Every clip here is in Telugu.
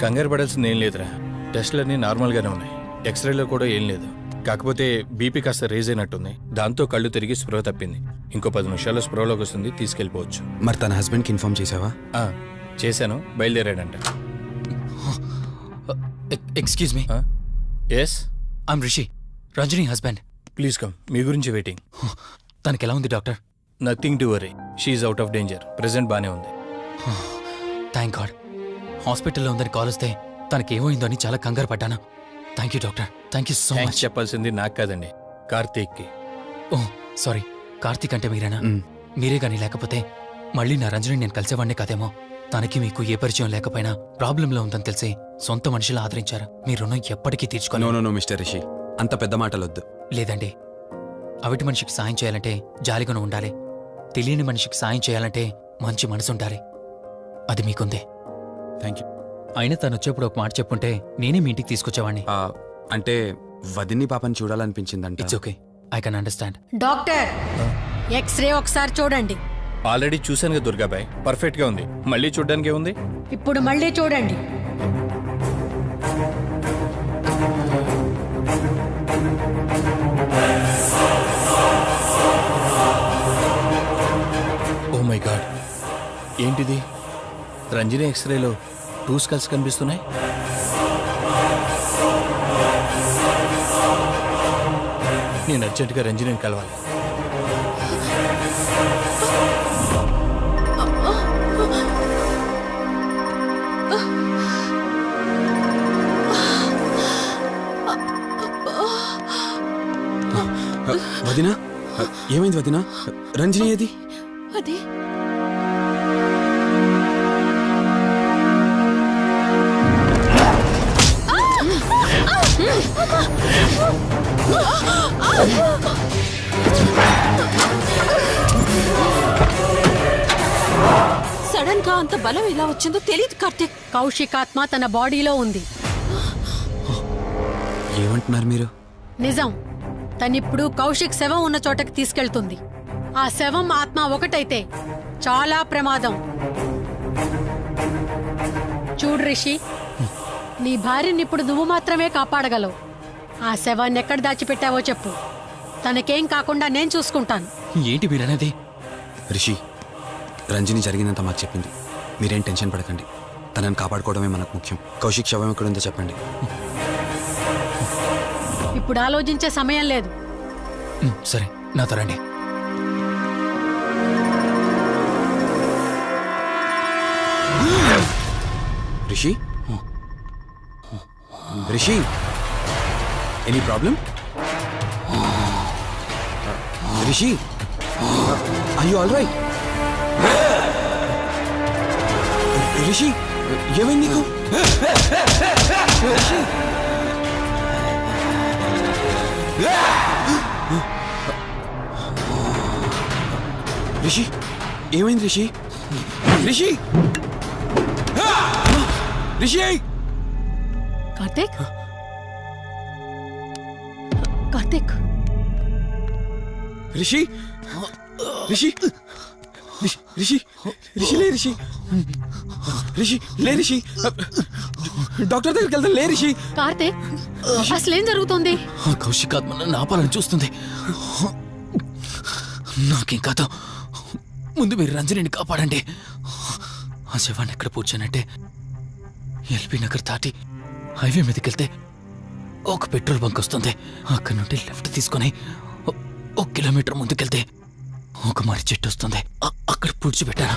కంగారు పడాల్సింది ఏం లేదురా. టెస్టులన్నీ నార్మల్గానే ఉన్నాయి. ఎక్స్రేలో కూడా ఏం లేదు. కాకపోతే బీపీ కాస్త రేజ్ అయినట్టుంది. దాంతో కళ్ళు తిరిగి స్పృహ తప్పింది. ఇంకో 10 నిమిషాల్లో స్పృహలోకి వస్తుంది, తీసుకెళ్ళిపోవచ్చు. మరి తన హస్బెండ్కి ఇన్ఫార్మ్ చేసావా? చేశాను, బయలుదేరాడంట. Excuse me. Yes, I'm Rishi, Ranjani husband. Please come. మీ గురించి వెయిటింగ్. తనకి ఎలా ఉంది doctor? Nothing to worry. She's out of danger. Present బానే ఉంది. Thank God. హాస్పిటల్లో ఉందని కాల్ వస్తే తనకి ఏమైందో అని చాలా కంగారు పడ్డాను. Thank you doctor. Thank you so much. చెప్పాల్సింది నాకు కాదండి, కార్తీక్కి. ఓ సారీ, కార్తీక్ అంటే మీరేనా? మీరే గానీ లేకపోతే మళ్ళీ నా రంజని నేను కలిసేవాడినే కాదేమో. తనకి మీకు ఏ పరిచయం లేకపోయినా ప్రాబ్లంలో ఉందని తెలిసి సొంత మనుషులు ఆదరించారు. మీ రుణం ఎప్పటికీ తీర్చుకోను. నో మిస్టర్ రిషి, అంత పెద్ద మాటలొద్దు. లేదండి, అవిటి మనిషికి సాయం చేయాలంటే జాలిగుణం ఉండాలి. తెలియని మనిషికి సాయం చేయాలంటే మంచి మనసు ఉండాలి. అది మీకుంది. Thank you. అయినా తను వచ్చేప్పుడు ఒక మాట చెప్పుంటే నేనే మీ ఇంటికి తీసుకొచ్చేవాడిని. అంటే వదిన్ని పాపని చూడాలనిపించిందంట. It's okay, I can understand. Doctor, X-ray ఒకసారి చూడండి. ఆల్రెడీ చూశానుగా దుర్గాబాయ్, పర్ఫెక్ట్ గా ఉంది. మళ్ళీ చూడ్డానికి ఉంది. ఇప్పుడు మళ్ళీ చూడండి. ఓ మై గాడ్, ఏంటిది? రంజని ఎక్స్రేలో 2 స్కల్స్ కనిపిస్తున్నాయి. నేను అర్జెంటుగా రంజనిని కలవాలి. వదినా, ఏమైంది వదినా? రంజని ఏది? అదే సడన్ గా అంత బలం ఎలా వచ్చిందో తెలియదు కార్తీక్. కౌశికాత్మ తన బాడీలో ఉంది. ఏమంటున్నారు మీరు? నిజం. తనిప్పుడు కౌశిక్ శవం ఉన్న చోటకి తీసుకెళ్తుంది. ఆ శవం ఆత్మ ఒకటైతే చాలా ప్రమాదం. చూడు రిషి, నీ భార్యని ఇప్పుడు నువ్వు మాత్రమే కాపాడగలవు. ఆ శవాన్ని ఎక్కడ దాచిపెట్టావో చెప్పు. తనకేం కాకుండా నేను చూసుకుంటాను. ఏంటి మీరనేది? రిషి, రంజని జరిగిందంతా మాకు చెప్పింది. మీరేం టెన్షన్ పడకండి. తనని కాపాడుకోవడమే మనకు ముఖ్యం. కౌశిక్ శవం ఎక్కడుందో చెప్పండి. ఇప్పుడు ఆలోచించే సమయం లేదు. సరే, నాతో రండి. Rishi, Rishi, any problem? Rishi, are you all right? Rishi, ఏమైంది నీకు? రిషి, రిషి, ఏమైంది రిషి? రిషి, రిషి! కార్తీక్, కార్తీక్, రిషి, రిషి, రిషి, రిషి లే రిషి, రిషి లే రిషి, డాక్టర్ దగ్గరికి వెళ్తాం. లే రిషి. కార్తీక్, అసలేం జరుగుతుంది? కౌశికాత్మ నన్ను ఆపాలని చూస్తుంది. నాకేం కాదు, ముందు మీరు రంజనిని కాపాడండి. ఆ శవాన్ని ఎక్కడ పూడ్చానంటే ఎల్బీ నగర్ దాటి హైవే మీదకి వెళ్తే ఒక పెట్రోల్ బంక్ వస్తుంది. అక్కడ నుండి లెఫ్ట్ తీసుకొని 1 కిలోమీటర్ ముందుకెళ్తే ఒక మర్రి చెట్టు వస్తుంది. అక్కడ పూడ్చిపెట్టాను.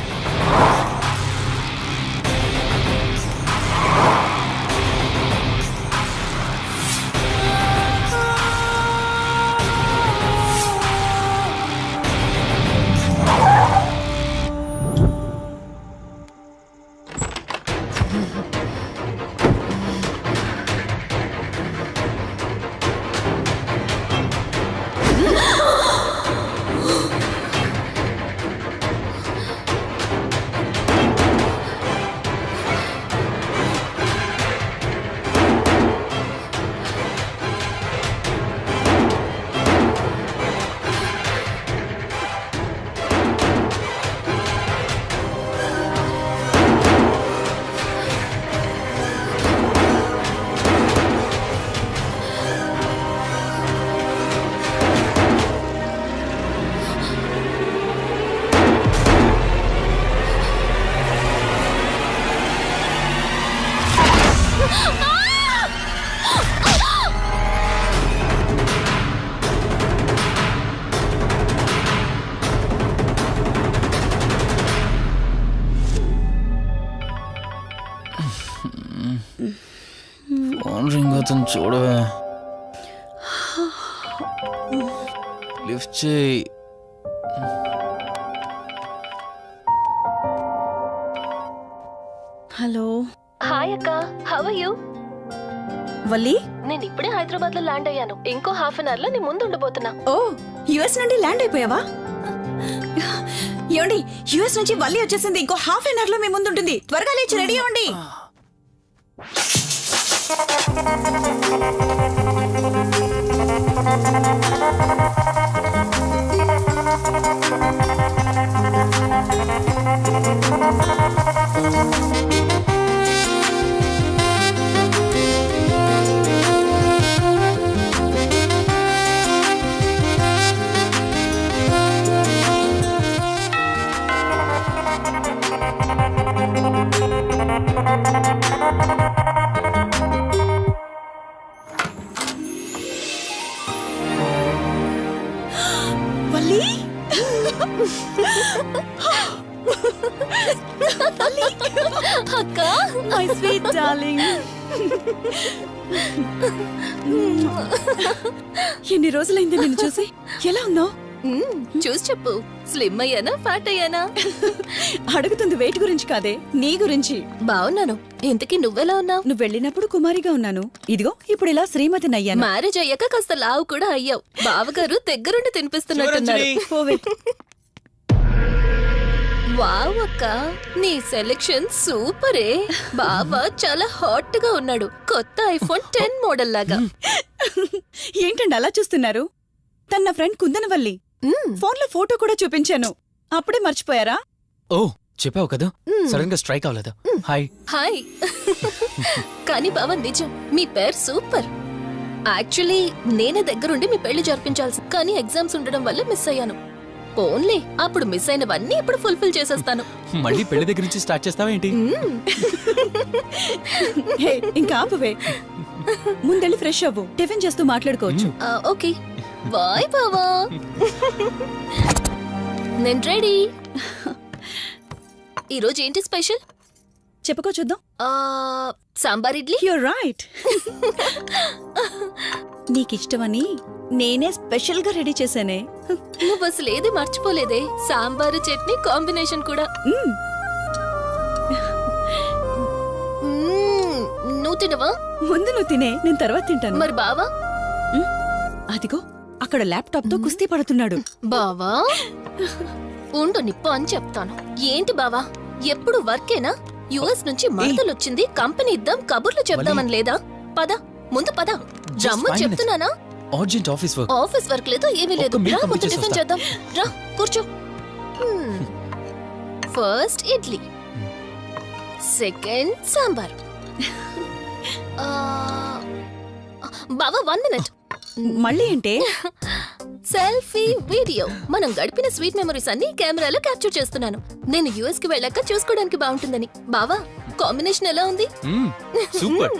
మొత్తం చూడవే. లిఫ్ట్ చేయి. హలో హాయ్ అక్క, హౌ ఆర్ యు? వల్లి. నేను ఇప్పుడే హైదరాబాద్ లో ల్యాండ్ అయ్యాను. ఇంకో హాఫ్ అన్ అవర్ లో నీ ముందు ఉండబోతున్నా. ఓ, యుఎస్ నుండి ల్యాండ్ అయిపోయావా? ఏమండి, యుఎస్ నుంచి వల్లి వచ్చేసింది. ఇంకో హాఫ్ అన్ అవర్ లో మీ ముందు ఉంటుంది. త్వరగా లేచి రెడీ అవ్వండి. వల్లి, అక్క, మై స్వీట్ డార్లింగ్. ఎన్ని రోజులైంది నిన్ను చూసి. ఎలా ఉన్నావు? చూసి చెప్పు. స్లిమ్ అయ్యానా, ఫ్యాట్ అయ్యానా? అడుగుతుంది వెయిట్ గురించి కాదే, నీ గురించి. బాగున్నాను. ఇంతకీ నువ్వెలా ఉన్నావు? నువ్వు వెళ్ళినప్పుడు కుమారిగా ఉన్నాను. ఇదిగో ఇప్పుడు ఇలా శ్రీమతిని అయ్యాను. మ్యారేజ్ అయ్యాక కాస్త లావు కూడా అయ్యావు. బావగారు దగ్గరుండి తినిపిస్తున్నట్టున్నారు. పోవే. వావ్ అక్క, నీ సెలెక్షన్ సూపరే. బావ చాలా హాట్ గా ఉన్నాడు. కొత్త ఐఫోన్ 10 మోడల్ లాగా. ఏంటండి అలా చూస్తున్నారు? తన నా ఫ్రెండ్ కుందనవల్లి. ఫోన్ లో ఫోటో కూడా చూపించాను. అప్పుడే మర్చిపోయారా? ఓ, చెప్పావు కదా, సడన్ గా స్ట్రైక్ అవ్వలేదు. హాయ్. హాయ్. కానీ బావ నిజం, మీ పేరు సూపర్. యాక్చువల్లీ నేనే దగ్గరుండి మీ పెళ్లి జరిపించాల్సి, కానీ ఎగ్జామ్స్ ఉండడం వల్ల మిస్ అయ్యాను. పోన్లే, అప్పుడు మిస్ అయినవన్నీ ఇప్పుడు ఫుల్ఫిల్ చేసేస్తాను. మళ్ళీ పెళ్లి దగ్గర నుంచి స్టార్ట్ చేస్తావా ఏంటి? హే, ఇంకా ఆపువే. ముందెళ్ళి ఫ్రెష్ అవ్వు. టిఫిన్ చేస్తూ మాట్లాడుకోవచ్చు. ఓకే బాయ్ బావా. నేను రెడీ. ఈరోజు ఏంటి స్పెషల్? చెప్పుకో చూద్దాం. సాంబార్ ఇడ్లీ. You're right. నీకిష్టమని నేనే స్పెషల్ గా రెడీ చేశానే. నువ్వు అసలు ఏది మర్చిపోలేదే. సాంబారు చట్నీ కాంబినేషన్ కూడా. నువ్వు తినవా? ముందు నువ్వు తినే, నేను తర్వాత తింటాను. మరి బావా? అదిగో అక్కడ ల్యాప్టాప్ తో కుస్తీ పడుతున్నాడు. బావా ఉండు, నిప్పు అని చెప్తాను. ఏంటి బావా, ఎప్పుడు వర్కేనా? యుఎస్ నుంచి మరదలొచ్చింది, కంపెనీ ఇద్దాం, కబుర్లు చెప్దామని లేదా? పద ముందు పద. రమ్ము చెప్తున్నానా? Urgent office work. Office work లేదు, ఏమీ లేదు. ఒక్క meal రా, ముందు పంపించేసి టిఫిన్ వస్తా. చేద్దాం. రా కూర్చో. First idli, second sambar. బావా 1 మినిట్. మళ్ళీ ఏంటే? Selfie video. మనం గడిపిన స్వీట్ మెమరీస్ అన్ని కెమెరాలో క్యాప్చర్ చేస్తున్నాను. నేను యుఎస్ కి వెళ్ళాక చూసుకోవడానికి బాగుంటుందని. బావా, కాంబినేషన్ ఎలా ఉంది? సూపర్,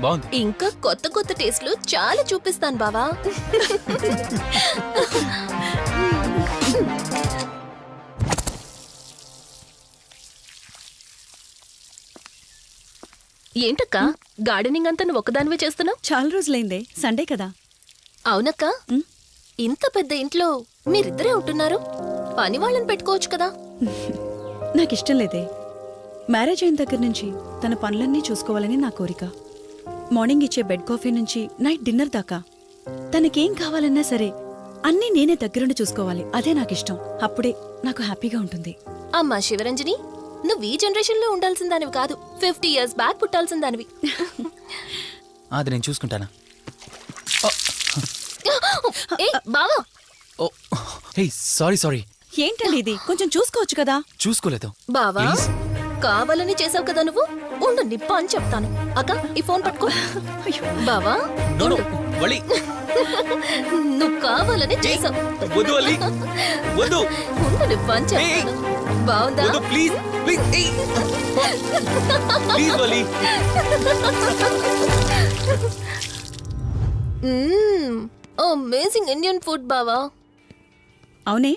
బాగుంది. ఇంకా కొత్త కొత్త టేస్ట్లు చాలా చూపిస్తాను బావా. ఏంటక్క, గార్డెనింగ్ అంతా నువ్వు ఒకదానివే చేస్తున్నావు? చాలా రోజులైందే, సండే కదా. అవునక్క, ఇంత పెద్ద ఇంట్లో మీరిద్దరే ఉంటున్నారు. పని వాళ్ళని పెట్టుకోవచ్చు కదా. నాకిష్టం లేదే. మ్యారేజ్ అయిన దగ్గర నుంచి తన పనులన్నీ చూసుకోవాలని నా కోరిక. మార్నింగ్ ఇచ్చే బెడ్ కాఫీ నుంచి నైట్ డిన్నర్ దాకా తనకేం కావాలన్నా సరే అన్నీ నేనే దగ్గరుండి చూసుకోవాలి. అదే నాకిష్టం. అప్పుడే నాకు హ్యాపీగా ఉంటుంది. అమ్మా శివరంజని, నువ్వు ఈ జనరేషన్ లో ఉండాల్సిన దానివి కాదు. 50 years బ్యాక్ పుట్టాల్సిన దానివి. అది నేను చూసుకుంటానా? ఏ బావా. ఓ, హే, సారీ. ఏంటండి ఇది? కొంచెం చూసుకోవచ్చు కదా. చూసుకోలేదు. బావా, కావాలని చేసావు కదా నువ్వు. ఉండు, నిప్ప అని చెప్తాను. అక్క, ఈ ఫోన్ పట్టుకో. బావా, నో వలి, నువ్వు కావాలని చేసావు. వద్దు వలి, వద్దు. ఉండు, నిప్ప అని చెప్తాను. బావుందా? వద్దు, ప్లీజ్ ప్లీజ్ వలి. అమేజింగ్ ఇండియన్ ఫుడ్ బావా. అవునే,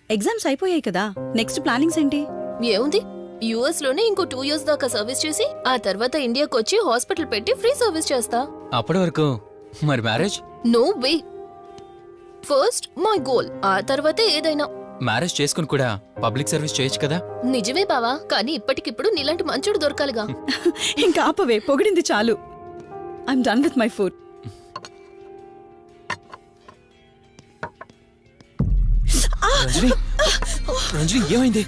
ఎగ్జామ్స్ అయిపోయాయి కదా. నెక్స్ట్ ప్లానింగ్స్ ఏంటి? ఏముంది, యుఎస్ లోనే ఇంకో 2 years దాకా సర్వీస్ చేసి ఆ తర్వాత ఇండియాకి వచ్చి హాస్పిటల్ పెట్టి ఫ్రీ సర్వీస్ చేస్తా. అప్పటి వరకు మరి marriage? No way. First my goal, ఆ తర్వాతే ఏదైనా. మ్యారేజ్ చేసుకుని కూడా పబ్లిక్ సర్వీస్ చేయొచ్చు కదా. నిజమే బావా, కానీ ఇప్పటికిప్పుడు నీలాంటి మంచోడు దొరకాలిగా. ఇంకా ఆపవే, పొగిడింది చాలు. I'm done with my food. Ranjani, Ranjani ఏమైంది?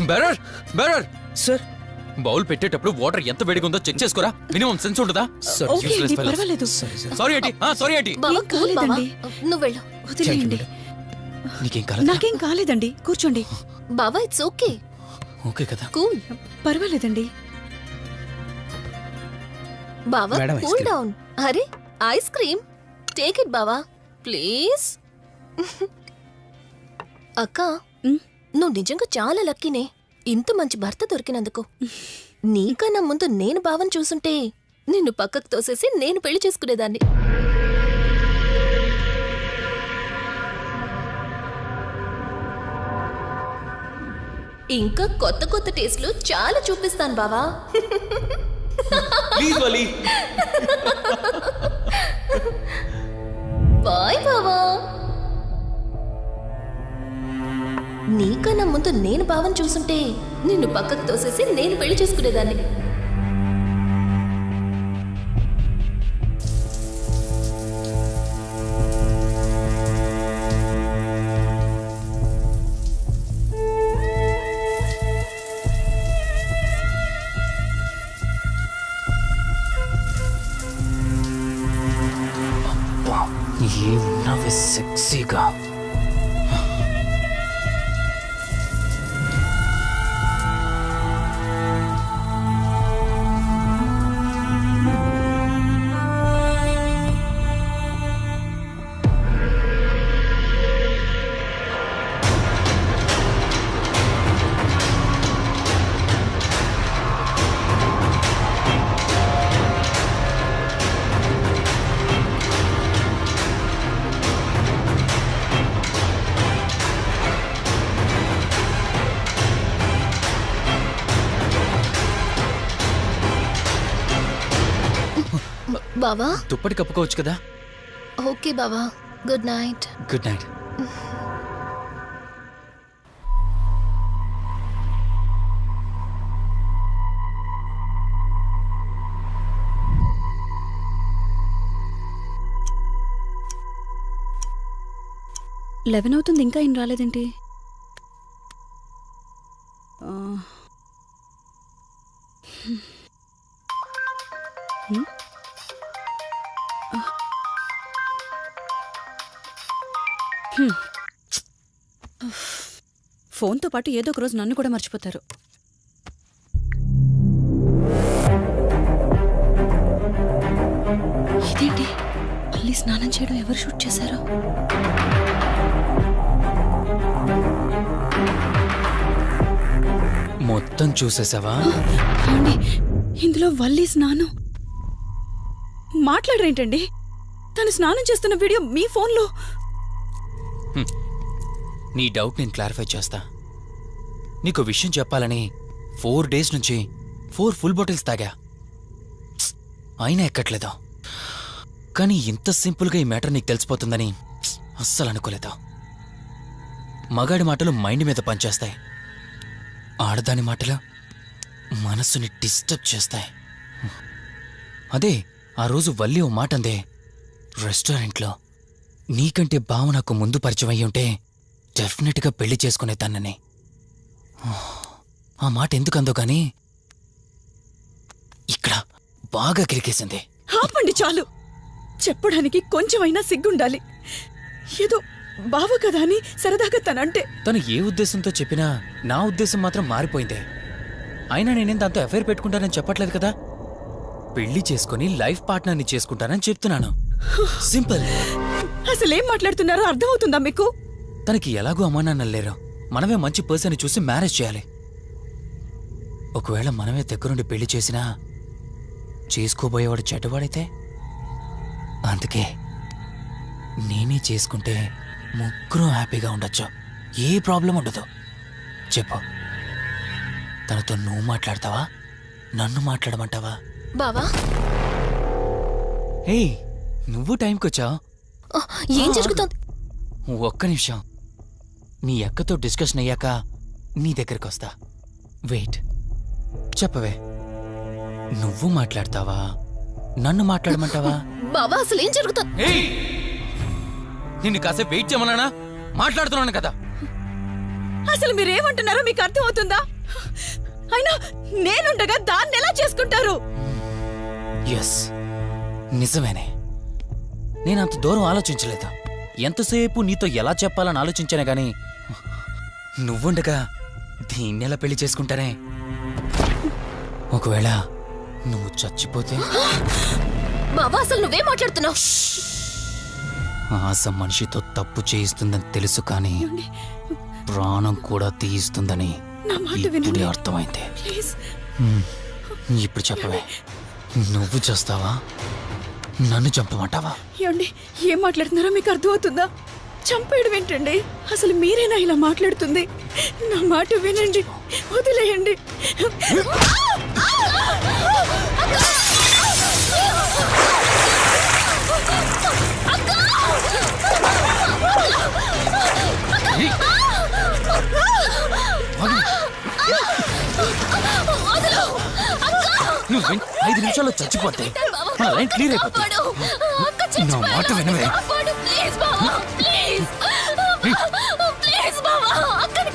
బెరర్ బెరర్ సార్ బౌల్ పెట్టేటప్పుడు వాటర్ ఎంత వేడిగా ఉందో చెక్ చేసుకోరా. మినిమం సెన్స్ ఉంటుందా? ఓకే అండి, పర్వాలేదు. సారీ ఏంటి, సారీ ఏంటి. బావా, ఏం కూల్ బావా. కాలేదండి. నువ్వు వెళ్ళు. వదిలేయండి. నీకేం కాలేదు? నాకేం కాలేదండి, కూర్చోండి. బావా, ఇట్స్ ఓకే. ఓకే కదా. కూల్. పర్వాలేదండి. బావా, madam, ice cool cream. Down. అరే ఐస్ క్రీమ్, టేక్ ఇట్ బావా ప్లీజ్. అక్క, ఉమ్. నువ్వు నిజంగా చాలా లక్కీనే, ఇంత మంచి భర్త దొరికినందుకు. నీకన్నా ముందు నేను బావని చూసుంటే నిన్ను పక్కకు తోసేసి నేను పెళ్లి చేసుకునేదాన్ని. ఇంకా కొత్త కొత్త టేస్ట్లు చాలా చూపిస్తాను బావా. Please Vali. బాయ్ బావా. నీకన్నా ముందు నేను బావని చూసుంటే నిన్ను పక్కకు తోసేసి నేను పెళ్లి చేసుకునేదాన్ని. ఏమున్నావే సెక్సీగా. బావా, దుప్పటి కప్పుకోవచ్చు కదా. ఓకే బావా, good night. Good night. Eleven అవుతుంది, ఇంకా ఏం రాలేదేంటి? ఆ. హ్మ్. హ్మ్. ఫోన్తో పాటు ఏదో ఒక రోజు నన్ను కూడా మర్చిపోతారు. ఇదేంటి, మళ్ళీ స్నానం చేయడం ఎవరు షూట్ చేశారో? మొత్తం చూసేసావా? ఏమండి, ఇందులో వల్లి స్నానం మాట్లాడరేంటండి? తను స్నానం చేస్తున్న వీడియో మీ ఫోన్లో. నీ డౌట్ నేను క్లారిఫై చేస్తా. నీకు విషయం చెప్పాలని 4 days నుంచి 4 full bottles తాగా, అయినా ఎక్కట్లేదు. కానీ ఇంత సింపుల్గా ఈ మ్యాటర్ నీకు తెలిసిపోతుందని అస్సలు అనుకోలేదు. మగాడి మాటలు మైండ్ మీద పనిచేస్తాయి, ఆడదాని మాటలు మనస్సుని డిస్టర్బ్ చేస్తాయి. అదే ఆ రోజు వల్లి ఓ మాట అందే రెస్టారెంట్లో, నీకంటే బావ నాకు ముందు పరిచయం అయ్యి ఉంటే డెఫినెట్గా పెళ్లి చేసుకునేదాన్నని. ఆ మాట ఎందుకందో గాని ఇక్కడ బాగా కిరికేసింది. ఆపండి చాలు. చెప్పడానికి కొంచెమైనా సిగ్గుండాలి. ఏదో బావ కదా అని సరదాగా తనంటే. తను ఏ ఉద్దేశంతో చెప్పినా నా ఉద్దేశం మాత్రం మారిపోయిందే. అయినా నేనేం దాంతో అఫైర్ పెట్టుకుంటానని చెప్పట్లేదు కదా. పెళ్లి చేసుకుని లైఫ్ పార్ట్నర్ని చేసుకుంటానని చెప్తున్నాను. సింపుల్. అసలేం మాట్లాడుతున్నారో అర్థమవుతుందా మీకు? తనకి ఎలాగూ అమ్మానాన్నలు లేరు. మనమే మంచి పర్సన్ చూసి మ్యారేజ్ చేయాలి. ఒకవేళ మనమే దగ్గరుండి పెళ్లి చేసినా చేసుకోబోయేవాడు చెడ్డవాడైతే, అందుకే నేనే చేసుకుంటే ముగ్గురం హ్యాపీగా ఉండొచ్చు. ఏ ప్రాబ్లం ఉండదు. చెప్పు. తనతో నువ్వు మాట్లాడతావా నన్ను మాట్లాడమంటావా? బావా హే, నువ్వు టైంకి వచ్చావు. ఆ, ఏం జరుగుతోంది? ఒక్క నిమిషం, నీ అక్కతో డిస్కషన్ అయ్యాక నీ దగ్గరికి వస్తా. వెయిట్, చెప్పవే, నువ్వు మాట్లాడతావా నన్ను మాట్లాడమంటావా? బావా అసలు ఏం జరుగుతోంది? ఏయ్! నిన్ను కాసేపు వెయిట్ చేయమన్నానా? మాట్లాడుతున్నాను కదా. అసలు మీరేమంటున్నారో మీకు అర్థమవుతుందా? అయినా నేనుండగా దాన్ని ఎలా చేసుకుంటారు? ఎస్, నిజమేనే. నేనంత దూరం ఆలోచించలేదు. ఎంతసేపు నీతో ఎలా చెప్పాలని ఆలోచించానే గాని నువ్వుండగా దీన్నెలా పెళ్లి చేసుకుంటానే? ఒకవేళ నువ్వు చచ్చిపోతే? బావా అసలు నువ్వేం మాట్లాడుతున్నావు? ఆశ మనిషితో తప్పు చేయిస్తుందని తెలుసు కానీ ప్రాణం కూడా తీయిస్తుందని నా మాట ఇప్పుడే వినండి. అర్థమైంది. ప్లీజ్. ఇప్పుడు చెప్పవే, నువ్వు చేస్తావా నన్ను చంపమంటావా? ఏమండి, ఏం మాట్లాడుతున్నారో మీకు అర్థమవుతుందా? చంపేయడం ఏంటండి? అసలు మీరేనా ఇలా మాట్లాడుతుంది? నా మాట వినండి, వదిలేయండి. నువ్వు 5 నిమిషాల్లో చచ్చిపోతే మన లైన్ క్లియర్ అయిపోతుంది. నా మాట వినవే. ప్లీజ్ బావా, ప్లీజ్ ప్లీజ్ బావా, అక్కని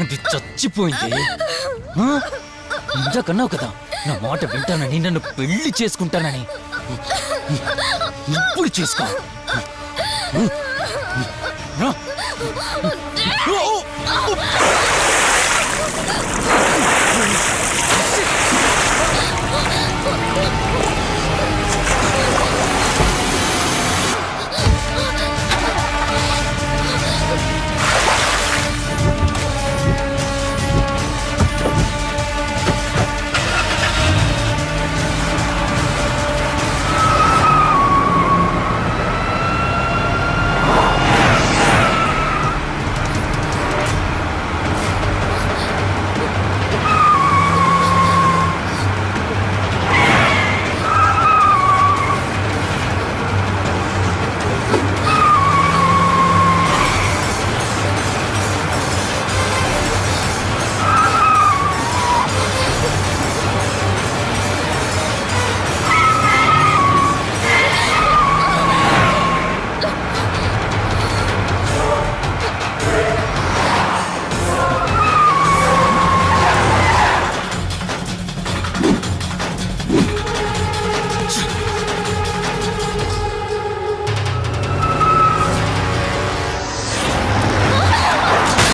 అది చచ్చిపోయింది. ఇంతకన్నావు కదా నా మాట వింటానని, నన్ను పెళ్లి చేసుకుంటానని. ఇప్పుడు చేసుకో.